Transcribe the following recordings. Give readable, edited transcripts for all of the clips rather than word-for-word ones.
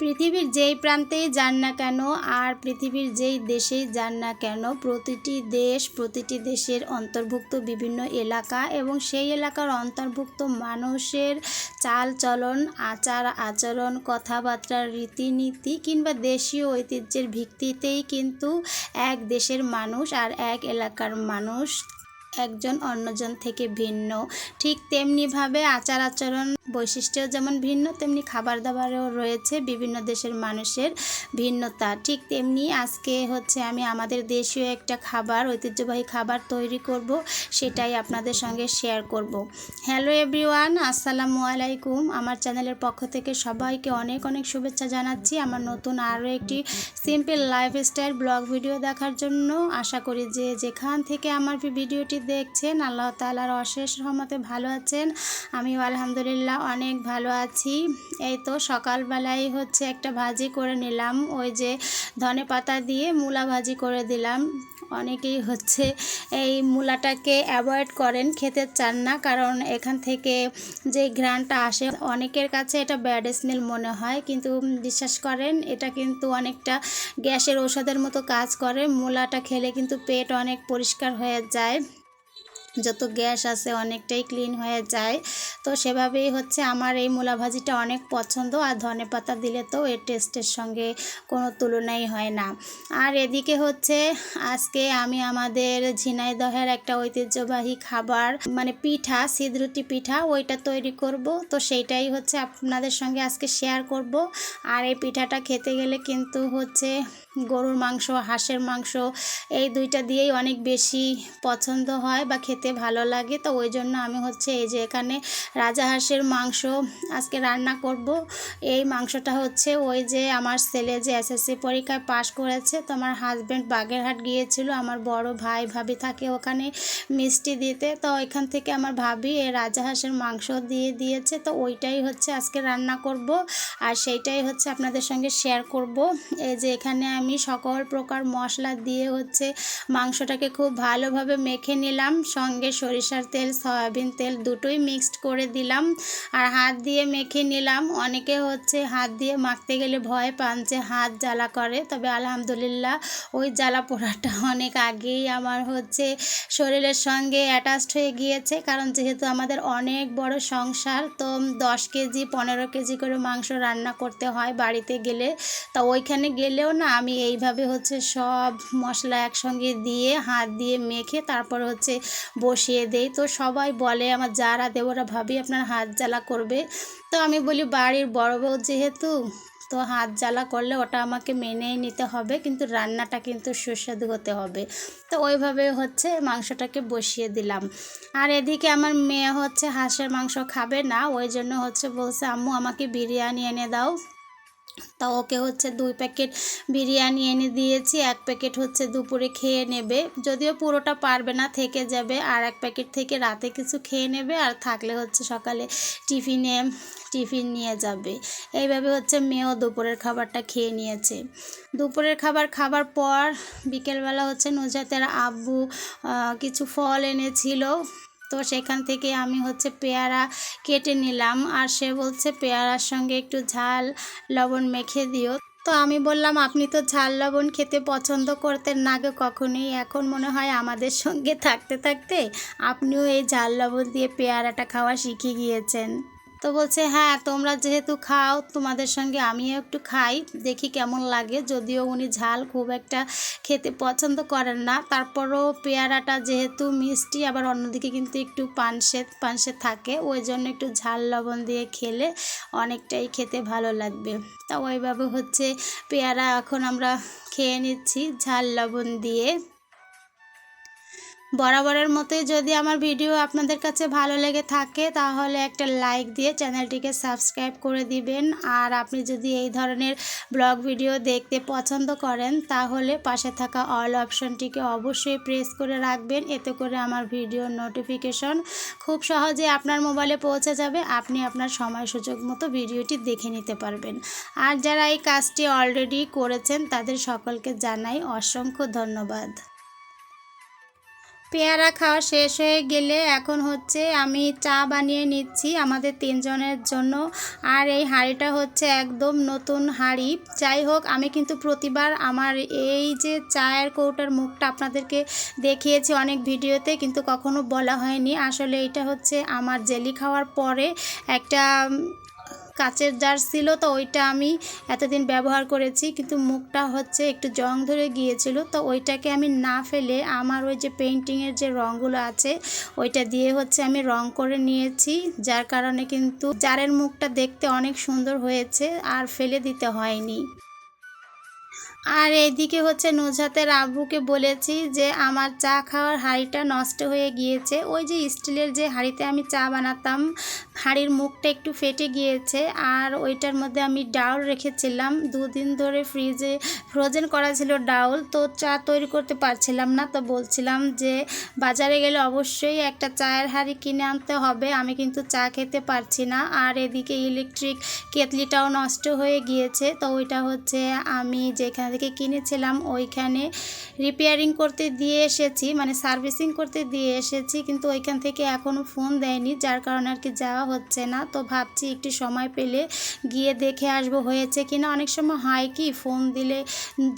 পৃথিবীর যেই প্রান্তেই যান না কেন আর পৃথিবীর যেই দেশেই যান না কেন, প্রতিটি দেশ প্রতিটি দেশের অন্তর্ভুক্ত বিভিন্ন এলাকা এবং সেই এলাকার অন্তর্ভুক্ত মানুষের চাল চলন, আচার আচরণ, কথাবার্তার রীতিনীতি কিংবা দেশীয় ঐতিহ্যের ভিত্তিতেই কিন্তু এক দেশের মানুষ আর এক এলাকার মানুষ একজন অন্যজন থেকে ভিন্ন। ঠিক তেমনিভাবে আচার আচরণ বৈশিষ্ট্য যেমন ভিন্ন, তেমনি খাবার দাবারেও রয়েছে বিভিন্ন দেশের মানুষের ভিন্নতা। ঠিক তেমনি আজকে হচ্ছে আমি আমাদের দেশীয় একটা খাবার, ঐতিহ্যবাহী খাবার তৈরি করব, সেটাই আপনাদের সঙ্গে শেয়ার করব। হ্যালো এভরিওয়ান, আসসালামু আলাইকুম। আমার চ্যানেলের পক্ষ থেকে সবাইকে অনেক অনেক শুভেচ্ছা জানাচ্ছি আমার নতুন আরও একটি সিম্পল লাইফস্টাইল ব্লগ ভিডিও দেখার জন্য। আশা করি যে যেখান থেকে আমার ভিডিওটি দেখছেন আল্লাহ তাআলার অশেষ রহমতে ভালো আছেন। আমিও আলহামদুলিল্লাহ অনেক ভালো আছি। এই তো সকালবেলায় হচ্ছে একটা ভাজি করে নিলাম, ওই যে ধনেপাতা দিয়ে মূলা ভাজি করে দিলাম। অনেকেই হচ্ছে এই মূলাটাকে অ্যাভয়েড করেন, খেতে চান না, কারণ এখান থেকে যে ঘ্রাণটা আসে অনেকের কাছে এটা ব্যাড স্মেল মনে হয়, কিন্তু বিশ্বাস করেন এটা কিন্তু অনেকটা গ্যাসের ঔষধের মতো কাজ করে। মূলাটা খেলে কিন্তু পেট অনেক পরিষ্কার হয়ে যায়, যত গ্যাস আছে অনেকটাই ক্লিন হয়ে যায়। তো সেভাবেই হচ্ছে আমার এই মূলা ভাজিটা অনেক পছন্দ, আর ধনেপাতা দিলে তো এর টেস্টের সঙ্গে কোনো তুলনাই হয় না। আর এদিকে হচ্ছে আজকে আমি আমাদের ঝিনাইদহের একটা ঐতিহ্যবাহী খাবার মানে পিঠা, সিঁদরুটি পিঠা, ওইটা তৈরি করব। তো সেইটাই হচ্ছে আপনাদের সঙ্গে আজকে শেয়ার করব। আর এই পিঠাটা খেতে গেলে কিন্তু হচ্ছে গরুর মাংস, হাঁসের মাংস, এই দুইটা দিয়েই অনেক বেশি পছন্দ হয় বা খেতে ভালো লাগে। তো ওই জন্য আমি হচ্ছে এই যে এখানে রাজাহাঁসের মাংস আজকে রান্না করব। এই মাংসটা হচ্ছে ওই যে আমার ছেলে যে এসএসসি পরীক্ষায় পাশ করেছে, তো আমার হাজব্যান্ড বাগেরহাট গিয়েছিল, আমার বড় ভাই ভাবি থাকে ওখানে মিষ্টি দিতে, তো এখান থেকে আমার ভাবি এই রাজাহাঁসের মাংস দিয়ে দিয়েছে। তো ওইটাই হচ্ছে আজকে রান্না করব, আর সেইটাই হচ্ছে আপনাদের সঙ্গে শেয়ার করব। এই যে এখানে আমি সকল প্রকার মশলা দিয়ে হচ্ছে মাংসটাকে খুব ভালোভাবে মেখে নিলাম, সঙ্গে সরিষার তেল, সয়াবিন তেল দুটোই মিক্সড করে দিলাম, আর হাত দিয়ে মেখে নিলাম। অনেকে হচ্ছে হাত দিয়ে মাখতে গেলে ভয় পান যে হাত জ্বালা করে, তবে আলহামদুলিল্লাহ ওই জ্বালা পোড়াটা অনেক আগেই আমার হচ্ছে শরীরের সঙ্গে অ্যাটাচড হয়ে গিয়েছে, কারণ যেহেতু আমাদের অনেক বড় সংসার, তো 10 কেজি 15 কেজি করে মাংস রান্না করতে হয় বাড়িতে গেলে। তা ওইখানে গেলেও না আমি এইভাবে হচ্ছে সব মশলা একসঙ্গে দিয়ে হাত দিয়ে মেখে তারপর হচ্ছে বসিয়ে দেই। তো সবাই বলে, আমার যারা দেবরা ভাবি আপনার হাত জ্বালা করবে, তো আমি বলি বাড়ির বড় বউ যেহেতু, তো হাত জ্বালা করলে ওটা আমাকে মেনেই নিতে হবে, কিন্তু রান্নাটা কিন্তু সুস্বাদু হতে হবে। তো ওইভাবে হচ্ছে মাংসটাকে বসিয়ে দিলাম। আর এদিকে আমার মেয়ে হচ্ছে হাঁসের মাংস খাবে না, ওই জন্য হচ্ছে বলছে আম্মু আমাকে বিরিয়ানি এনে দাও। তা ওকে হচ্ছে 2 প্যাকেট বিরিয়ানি এনে দিয়েছি, 1 প্যাকেট হচ্ছে দুপুরে খেয়ে নেবে, যদিও পুরোটা পারবে না, থেকে যাবে, আর 1 প্যাকেট থেকে রাতে কিছু খেয়ে নেবে, আর থাকলে হচ্ছে সকালে টিফিন নিয়ে যাবে। এইভাবে হচ্ছে মেয়েও দুপুরের খাবারটা খেয়ে নিয়েছে। দুপুরের খাবার খাবার পর বিকেলবেলা হচ্ছে নুজাতের আব্বু কিছু ফল এনেছিল, তো সেখান থেকে আমি হচ্ছে পেয়ারা কেটে নিলাম, আর সে বলছে পেয়ারার সঙ্গে একটু ঝাল লবণ মেখে দিও। তো আমি বললাম আপনি তো ঝাল লবণ খেতে পছন্দ করতেন না আগে কখনোই, এখন মনে হয় আমাদের সঙ্গে থাকতে থাকতে আপনিও এই ঝাল লবণ দিয়ে পেয়ারাটা খাওয়া শিখে গিয়েছেন। তো বলছে হ্যাঁ তোমরা যেহেতু খাও তোমাদের সঙ্গে আমিও একটু খাই, দেখি কেমন লাগে। যদিও উনি ঝাল খুব একটা খেতে পছন্দ করেন না, তারপরও পেয়ারাটা যেহেতু মিষ্টি, আবার অন্যদিকে কিন্তু একটু পানসে থাকে, ওই জন্য একটু ঝাল লবণ দিয়ে খেলে অনেকটাই খেতে ভালো লাগবে। তা ওইভাবে হচ্ছে পেয়ারা এখন আমরা খেয়ে নিচ্ছি ঝাল লবণ দিয়ে। বরাবরের মতোই যদি আমার ভিডিও আপনাদের কাছে ভালো লেগে থাকে তাহলে একটা লাইক দিয়ে চ্যানেলটিকে সাবস্ক্রাইব করে দিবেন, আর আপনি যদি এই ধরনের ব্লগ ভিডিও দেখতে পছন্দ করেন তাহলে পাশে থাকা অল অপশনটিকে অবশ্যই প্রেস করে রাখবেন, এতে করে আমার ভিডিওর নোটিফিকেশন খুব সহজে আপনার মোবাইলে পৌঁছে যাবে, আপনি আপনার সময় সুযোগ মতো ভিডিওটি দেখে নিতে পারবেন। আর যারা এই কাজটি অলরেডি করেছেন তাদের সকলকে জানাই অসংখ্য ধন্যবাদ। পেয়ারা খাওয়া শেষ হয়ে গেলে এখন হচ্ছে আমি চা বানিয়ে নিচ্ছি আমাদের 3 জনের জন্য। আর এই হাঁড়িটা হচ্ছে একদম নতুন হাঁড়ি। যাই হোক, আমি কিন্তু প্রতিবার আমার এই যে চায়ের কৌটার মুখটা আপনাদেরকে দেখিয়েছি অনেক ভিডিওতে, কিন্তু কখনো বলা হয়নি। আসলে এটা হচ্ছে আমার জেলি খাওয়ার পরে একটা কাচের জার ছিল, তো ওইটা আমি এতদিন ব্যবহার করেছি, কিন্তু মুখটা হচ্ছে একটু জং ধরে গিয়েছিল, তো ওইটাকে আমি না ফেলে আমার ওই যে পেন্টিংয়ের যে রঙগুলো আছে ওইটা দিয়ে হচ্ছে আমি রং করে নিয়েছি, যার কারণে কিন্তু জারের মুখটা দেখতে অনেক সুন্দর হয়েছে আর ফেলে দিতে হয়নি। আর এইদিকে হচ্ছে নুজহাতের আব্বুকে বলেছি যে আমার চা খাওয়ার হাঁড়িটা নষ্ট হয়ে গিয়েছে। ওই যে স্টিলের যে হাঁড়িতে আমি চা বানাতাম, হাঁড়ির মুখটা একটু ফেটে গিয়েছে, আর ওইটার মধ্যে আমি ডাউল রেখেছিলাম 2 দিন ধরে ফ্রিজে ফ্রোজেন করা ছিল ডাউল, তো চা তৈরি করতে পারছিলাম না। তো বলছিলাম যে বাজারে গেলে অবশ্যই একটা চায়ের হাঁড়ি কিনে আনতে হবে, আমি কিন্তু চা খেতে পারছি না। আর এদিকে ইলেকট্রিক কেতলিটাও নষ্ট হয়ে গিয়েছে, তো ওইটা হচ্ছে আমি যেখান থেকে কিনেছিলাম ওইখানে রিপেয়ারিং করতে দিয়ে এসেছি, মানে সার্ভিসিং করতে দিয়ে এসেছি, কিন্তু ওইখান থেকে এখনও ফোন দেয়নি, যার কারণে আর কি যাওয়া হচ্ছে না। তো ভাবছি একটু সময় পেলে গিয়ে দেখে আসবো হয়েছে কিনা। অনেক সময় হয় কি, ফোন দিলে,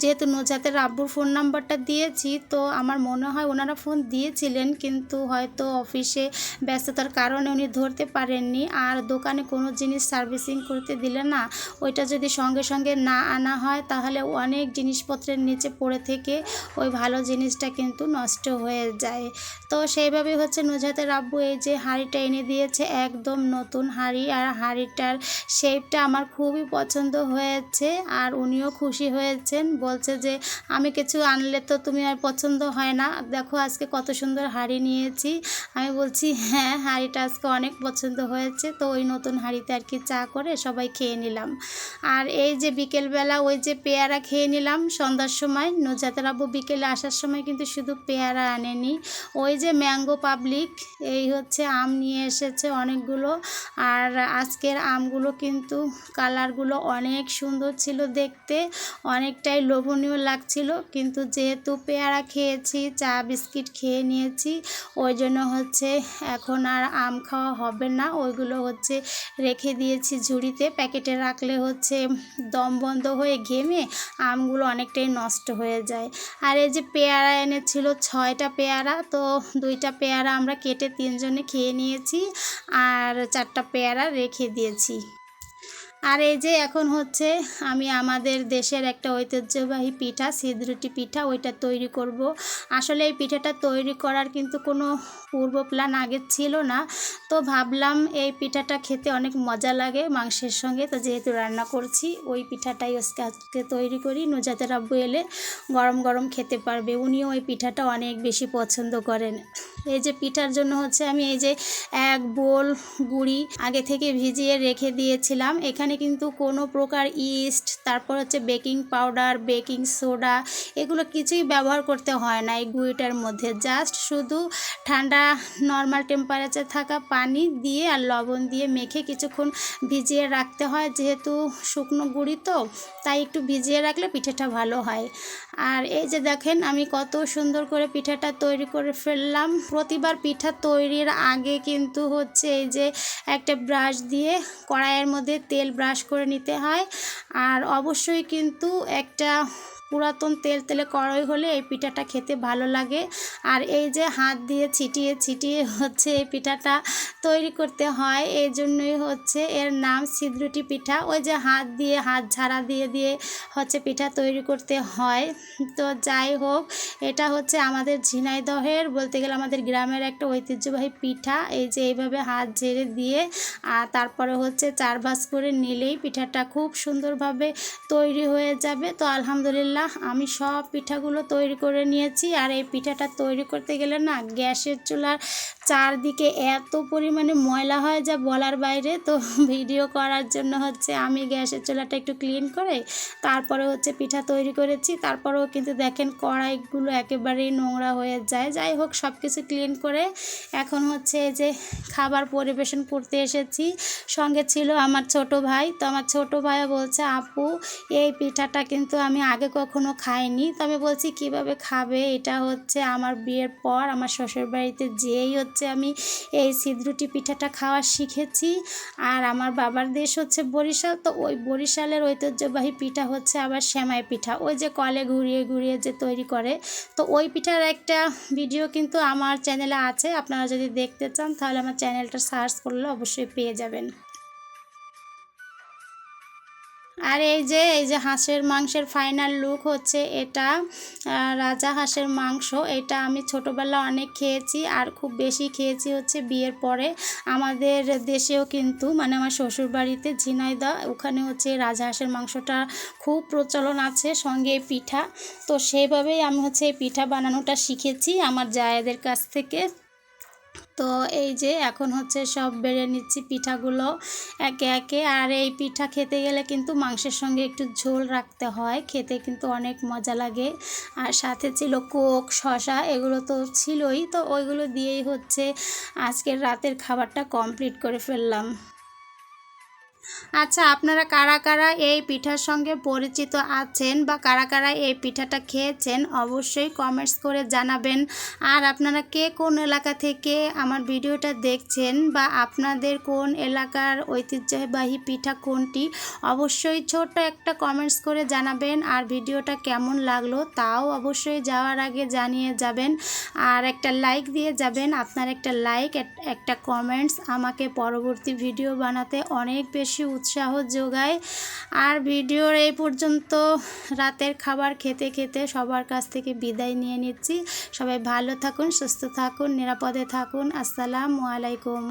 যেহেতু নুজহাতের আব্বুর ফোন নাম্বারটা দিয়েছি, তো আমার মনে হয় ওনারা ফোন দিয়েছিলেন, কিন্তু হয়তো অফিসে ব্যস্ততার কারণে উনি ধরতে পারেননি। আর দোকানে কোনো জিনিস সার্ভিসিং করতে দিলে না, ওইটা যদি সঙ্গে সঙ্গে না আনা হয় তাহলে অনেক জিনিসপত্রের নিচে পড়ে থেকে ওই ভালো জিনিসটা কিন্তু নষ্ট হয়ে যায়। তো সেইভাবেই হচ্ছে নুজহাতের আব্বু এই যে হাঁড়িটা এনে দিয়েছে, একদম নতুন হাঁড়ি। আর হাঁড়িটার শেপটা আমার খুবই পছন্দ হয়েছে, আর উনিও খুশি হয়েছেন। বলছে যে আমি কিছু আনলে তো তুমি আর পছন্দ হয় না, দেখো আজকে কত সুন্দর হাঁড়ি নিয়েছি। আমি বলছি হ্যাঁ, হাঁড়িটা আজকে অনেক পছন্দ হয়েছে। তো ওই নতুন হাঁড়িতে আর কি চা করে সবাই খেয়ে নিলাম। আর এই যে বিকেলবেলা ওই যে পেয়ারা খেয়ে নিলাম সন্ধ্যার সময়। নুজহাতের আব্বু বিকেলে আসার সময় কিন্তু শুধু পেয়ারা আনেনি, ওই যে ম্যাঙ্গো পাবলিক এই হচ্ছে আম নিয়ে এসেছে অনেকগুলো। আর আজকের আমগুলো কিন্তু কালারগুলো অনেক সুন্দর ছিল দেখতে, অনেকটাই লোভনীয় লাগছিল, কিন্তু যেহেতু পেয়ারা খেয়েছি, চা বিস্কিট খেয়ে নিয়েছি, ওই জন্য হচ্ছে এখন আর আম খাওয়া হবে না। ওইগুলো হচ্ছে রেখে দিয়েছি ঝুড়িতে, প্যাকেটে রাখলে হচ্ছে দম বন্ধ হয়ে ঘেমে আমগুলো অনেকটাই নষ্ট হয়ে যায়। আর এই যে পেয়ারা এনেছিল 6টা পেয়ারা, তো 2টা পেয়ারা আমরা কেটে 3 জনে খেয়ে নিয়েছি, আর 4টা পেয়ারা রেখে দিয়েছি। আর এই যে এখন হচ্ছে আমি আমাদের দেশের একটা ঐতিহ্যবাহী পিঠা, সিঁদরুটি পিঠা, ওইটা তৈরি করব। আসলে এই পিঠাটা তৈরি করার কিন্তু কোনো পূর্ব প্ল্যান আগে ছিল না, তো ভাবলাম এই পিঠাটা খেতে অনেক মজা লাগে মাংসের সঙ্গে, তো যেহেতু রান্না করছি ওই পিঠাটাই আজকে তৈরি করি। নুজহাতের আব্বু এলে গরম গরম খেতে পারবে, উনিও ওই পিঠাটা অনেক বেশি পছন্দ করেন। এই যে পিঠার জন্য হচ্ছে আমি এই যে 1 বোল গুঁড়ি আগে থেকে ভিজিয়ে রেখে দিয়েছিলাম। এখানে কিন্তু কোনো প্রকার ইস্ট, তারপর হচ্ছে বেকিং পাউডার, বেকিং সোডা, এগুলো কিছুই ব্যবহার করতে হয় না এই গুঁড়িটার মধ্যে। জাস্ট শুধু ঠান্ডা নর্মাল টেম্পারেচার থাকা পানি দিয়ে আর লবণ দিয়ে মেখে কিছুক্ষণ ভিজিয়ে রাখতে হয়। যেহেতু শুকনো গুঁড়ি তো, তাই একটু ভিজিয়ে রাখলে পিঠাটা ভালো হয়। আর এই যে দেখেন আমি কত সুন্দর করে পিঠাটা তৈরি করে ফেললাম। প্রতিবার পিঠা তৈরির আগে কিন্তু হচ্ছে এই যে একটা ব্রাশ দিয়ে কড়াইয়ের মধ্যে তেল ব্রাশ করে নিতে হয়, আর অবশ্যই কিন্তু একটা পুরাতন তেলে কড়াই হলে এই পিঠাটা খেতে ভালো লাগে। আর এই যে হাত দিয়ে ছিটিয়ে ছিটিয়ে হচ্ছে এই পিঠাটা তৈরি করতে হয়, এই জন্যই হচ্ছে এর নাম সিঁদরুটি পিঠা। ওই যে হাত দিয়ে হাত ঝাড়া দিয়ে দিয়ে হচ্ছে পিঠা তৈরি করতে হয়। তো যাই হোক, এটা হচ্ছে আমাদের ঝিনাইদহের, বলতে গেলে আমাদের গ্রামের একটা ঐতিহ্যবাহী পিঠা। এই যে এইভাবে হাত ঝেড়ে দিয়ে আর তারপরে হচ্ছে 4 ভাঁজ করে নিলেই পিঠাটা খুব সুন্দরভাবে তৈরি হয়ে যাবে। তো আলহামদুলিল্লাহ আমি সব পিঠাগুলো তৈরি করে নিয়েছি। আর এই পিঠাটা তৈরি করতে গেলে না, গ্যাসের চুলার চারদিকে এত পরিমাণে ময়লা হয় যা বলার বাইরে। তো ভিডিও করার জন্য হচ্ছে আমি গ্যাসের চুলাটা একটু ক্লিন করে তারপরে হচ্ছে পিঠা তৈরি করেছি। তারপরেও কিন্তু দেখেন কড়াইগুলো একেবারেই নোংরা হয়ে যায়। যাই হোক, সব কিছু ক্লিন করে এখন হচ্ছে এই যে খাবার পরিবেশন করতে এসেছি। সঙ্গে ছিল আমার ছোট ভাই। তো আমার ছোট ভাইও বলছে আপু এই পিঠাটা কিন্তু আমি আগে কখনো কখনো খাইনি। তো আমি বলছি কীভাবে খাবে, এটা হচ্ছে আমার বিয়ের পর আমার শ্বশুরবাড়িতে যেয়েই হচ্ছে আমি এই সিঁদরুটি পিঠাটা খাওয়া শিখেছি। আর আমার বাবার দেশ হচ্ছে বরিশাল, তো ওই বরিশালের ঐতিহ্যবাহী পিঠা হচ্ছে আবার সেমাই পিঠা, ওই যে কলে ঘুরিয়ে ঘুরিয়ে যে তৈরি করে। তো ওই পিঠার একটা ভিডিও কিন্তু আমার চ্যানেলে আছে, আপনারা যদি দেখতে চান তাহলে আমার চ্যানেলটা সার্চ করলে অবশ্যই পেয়ে যাবেন। আর এই যে হাঁসের মাংসের ফাইনাল লুক হচ্ছে এটা, রাজা হাঁসের মাংস। এটা আমি ছোটোবেলা অনেক খেয়েছি, আর খুব বেশি খেয়েছি হচ্ছে বিয়ের পরে। আমাদের দেশেও কিন্তু মানে আমার শ্বশুরবাড়িতে ঝিনাইদহ, ওখানে হচ্ছে রাজা হাঁসের মাংসটা খুব প্রচলন আছে, সঙ্গে পিঠা। তো সেইভাবেই আমি হচ্ছে এই পিঠা বানানোটা শিখেছি আমার জায়েদের কাছ থেকে। তো এই যে এখন হচ্ছে সব বেড়ে নিচ্ছি পিঠাগুলো একে একে। আর এই পিঠা খেতে গেলে কিন্তু মাংসের সঙ্গে একটু ঝোল রাখতে হয়, খেতে কিন্তু অনেক মজা লাগে। আর সাথে ছিল কোক, শসা, এগুলো তো ছিলই। তো ওইগুলো দিয়েই হচ্ছে আজকের রাতের খাবারটা কমপ্লিট করে ফেললাম। আচ্ছা, আপনারা কারা কারা এই পিঠার সঙ্গে পরিচিত আছেন বা কারা কারা এই পিঠাটা খেয়েছেন অবশ্যই কমেন্টস করে জানাবেন। আর আপনারা কে কোন এলাকা থেকে আমার ভিডিওটা দেখছেন বা আপনাদের কোন এলাকার ঐতিহ্যবাহী পিঠা কোনটি অবশ্যই ছোট্ট একটা কমেন্টস করে জানাবেন। আর ভিডিওটা কেমন লাগলো তাও অবশ্যই যাওয়ার আগে জানিয়ে যাবেন, আর একটা লাইক দিয়ে যাবেন। আপনার একটা লাইক, একটা কমেন্টস আমাকে পরবর্তী ভিডিও বানাতে অনেক বেশি উৎসাহ যোগায়। আর ভিডিওর এই পর্যন্ত রাতের খাবার খেতে খেতে সবার কাছ থেকে বিদায় নিয়ে নিচ্ছি। সবাই ভালো থাকুন, সুস্থ থাকুন, নিরাপদে থাকুন। আসসালামু আলাইকুম।